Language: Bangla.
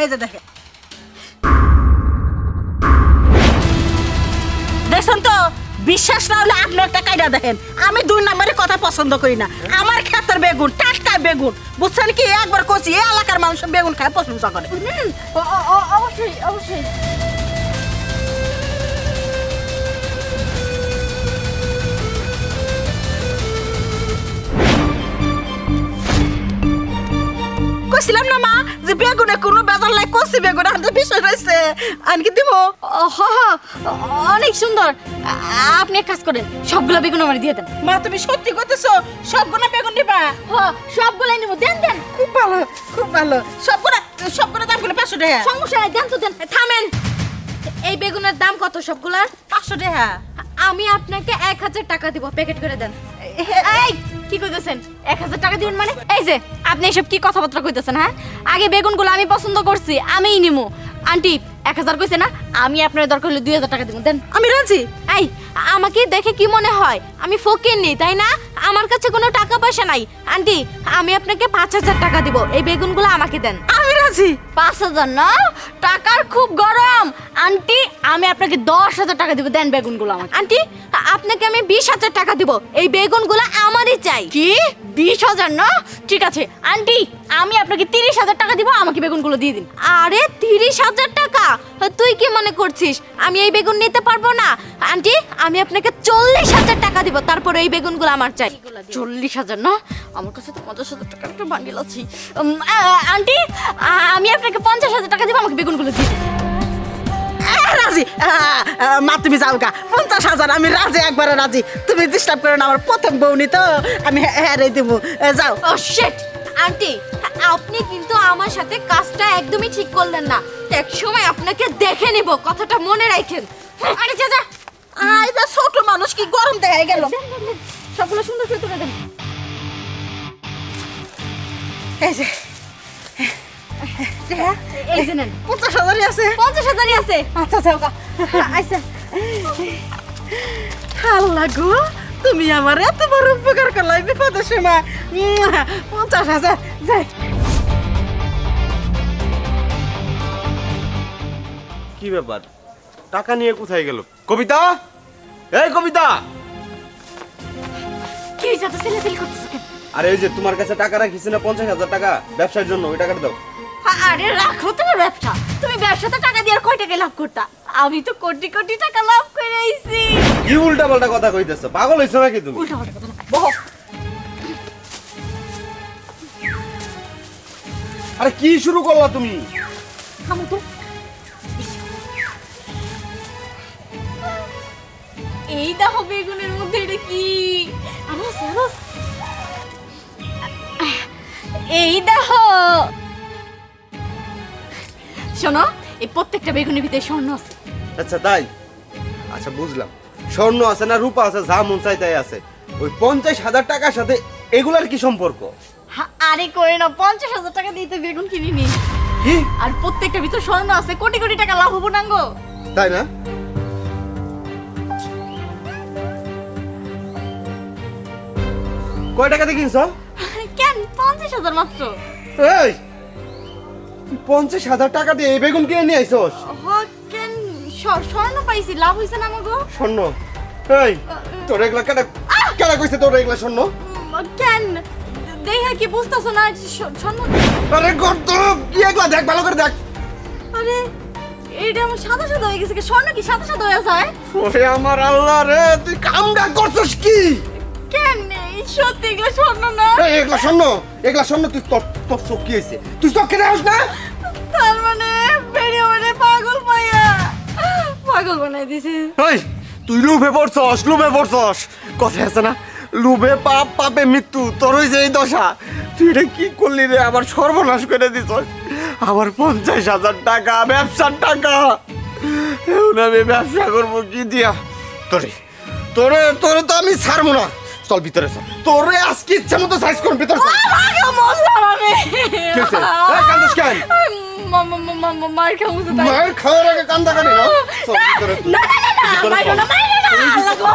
এই যে দেখেন দেখছেন তো বিশ্বাস না হলে আপনি একটা কায়দা দেখেন আমি 2 নম্বরের কথা পছন্দ করি না আমার ক্ষেতের বেগুন টাটকা বেগুন বুঝছেন কি একবার কইছি এই এলাকার মানুষ বেগুন খায় প্রশংসা করে অবশ্যই অবশ্যই কইছিলাম না মা যে বেগুনে কোনো বেজার লাই কইছি বেগুন আনতে বিষয় রইছে আনকি দিমু অনেক সুন্দর আপনি এক কাজ করেন সবগুলো বেগুন আমার দিয়ে দেন মা তুমি সত্যি কইতেছো সবগুলো বেগুন দিবা সবগুলাই নিব দেন দেন খুব ভালো সবগুলো দামগুলো 500 টাকা সমস্যা নাই দেন তো দেন থামেন এই বেগুনের দাম কত সবগুলার 500 টাকা আমি আপনাকে 1000 টাকা দিব প্যাকেট করে দেন এই কি কইতেছেন 1000 টাকা দিবেন মানে এই যে আপনি এসব কি কথাবার্তা কইতেছেন হ্যাঁ আগে বেগুনগুলো আমি পছন্দ করছি আমিই নিমু আন্টি 1000 কইছে না আমি আপনার দরকার হলে 2000 টাকা দিব দেন আমি রাজি এই আমাকে দেখে কি মনে হয় আমি ফকিরনি তাই না আমার কাছে কোনো টাকা পয়সা নাই আন্টি আমি আপনাকে 5000 টাকা দিব এই বেগুনগুলো আমাকে দেন আমি রাজি 5000 না টাকার খুব গরম আন্টি আমি আপনাকে 10000 টাকা দিব দেন বেগুনগুলো আমাকে আন্টি আপনাকে আমি 20000 টাকা দিব এই বেগুনগুলো আমারই চাই কি 20000 না ঠিক আছে আন্টি আমি আপনাকে 30000 টাকা দিব আমাকে বেগুনগুলো দিয়ে দিন আরে 30000 টাকা তুই কি মনে করছিস আমি এই বেগুন নিতে পারবো না আন্টি আমি আপনাকে 40000 টাকা দিব তারপর এই বেগুনগুলো আমার চাই 40000 না আমার কাছে তো 50000 টাকা একটা বান্ডিল আছে আন্টি আমি আপনাকে 50000 টাকা দিব আমাকে বেগুনগুলো দিয়ে দিন রাজি মা তুমি যাও গা 50,000 আমি রাজি একবারে রাজি তুমি ডিস্টার্ব করো না আমার প্রথম বউনি তো আমি হ্যাঁ দেবো যাও ও শিট আন্টি আপনি কিন্তু আমার সাথে কাজটা একদমই ঠিক করলেন না এক সময় আপনাকে দেখে নেব কথাটা মনে রাখেন আরে যা যা এটা ছোট মানুষ কি গরম দেখাই গেল সবগুলো সুন্দর করে তুলে দেন এই যে এই যে নেন 50,000 আছে 50000ই আছে আচ্ছা যাও গা আচ্ছা আল্লাহ গো তুমি আমার এত বড় উপকার করলাই বিপদের সময় 50,000 যাই কি ব্যাপার টাকা নিয়ে কোথায় গেল কবিতা এই কবিতা কি যত ছেলেছেলে করতেছ কেন আরে ওই যে তোমার কাছে টাকা রাখিছি না 50,000 টাকা ব্যবসার জন্য ওই টাকাটা দাও আরে রাখো তোমার ব্যবসা তুমি ব্যবসাতে টাকা দিয়ে আর কয় টাকা লাভ করতা আমি তো কোটি কোটি টাকা লাভ করে আইছি কি উল্টা পাল্টা কথা কইতেছো পাগল হইছো নাকি তুমি উল্টা পাল্টা কথা না বহ আরে কি শুরু করলা তুমি থামো তো এই দেখো বেগুনের মধ্যে এটা কি আরস এই দেখো শোনো এই প্রত্যেকটা বেগুনের ভিতরে স্বর্ণ আছে আচ্ছা তাই আচ্ছা বুঝলাম স্বর্ণ আছে না রূপা আছে যা মন চাই তাই আছে ওই 50,000 টাকার সাথে এগুলার কি সম্পর্ক আরে করে না 50,000 টাকা দিয়ে তো বেগুন কিনিনি কি আর প্রত্যেকটা ভিতরে স্বর্ণ আছে কোটি কোটি টাকা লাভ হবো না গো তাই না কয় টাকাতে কিনছো কেন 50,000 মাত্র এই তুই 50,000 টাকা দিয়ে এই বেগুন কিনে নিয়ে আইছস কেন স্বর্ণ পাইছি লাভ হইছে না গো স্বর্ণ এই তোর এগুলা কেডা কইছে তোর এগুলা স্বর্ণ কেন দেখা কি বুঝতাছো না স্বর্ণ আরে গর্ত কি এগুলা দেখ ভালো করে দেখ আরে এইটা আমার সাদা সাদা হয়ে গেছে স্বর্ণ কি সাদা সাদা হয়ে যায় ওরে আমার আল্লাহ রে তুই কামডা করছস কি কেন এই সত্যি এগুলো স্বর্ণ না এই এগুলা স্বর্ণ তুই তোর চোখ কি হইছে তুই চোখ কেটে আস না তার মানে বেরিয়ে মানে পাগল পাগল বানাই দিছে এই তুই লোভে পড়ছস কথা আছে না লোভে পাপ পাপে মৃত্যু তোর হইছে এই দশা তুই এটা কি করলি রে আবার সর্বনাশ করে দিছস আমার 50,000 টাকা ব্যবসার টাকা এখন আমি ব্যবসা করবো কি দিয়া তোরে তোরে তোরে তো আমি ছাড়বো না চল ভিতরে চল তোরে আজকে ইচ্ছা মতো সাইজ করুন ভিতরে চল আগে মরলাম আমি কি হইছে এই কান্দস কেন মার খাবো তো মার খাওয়ার আগে কান্দা কানে না চল ভিতরে না না না না মাইরো না আল্লাহ গো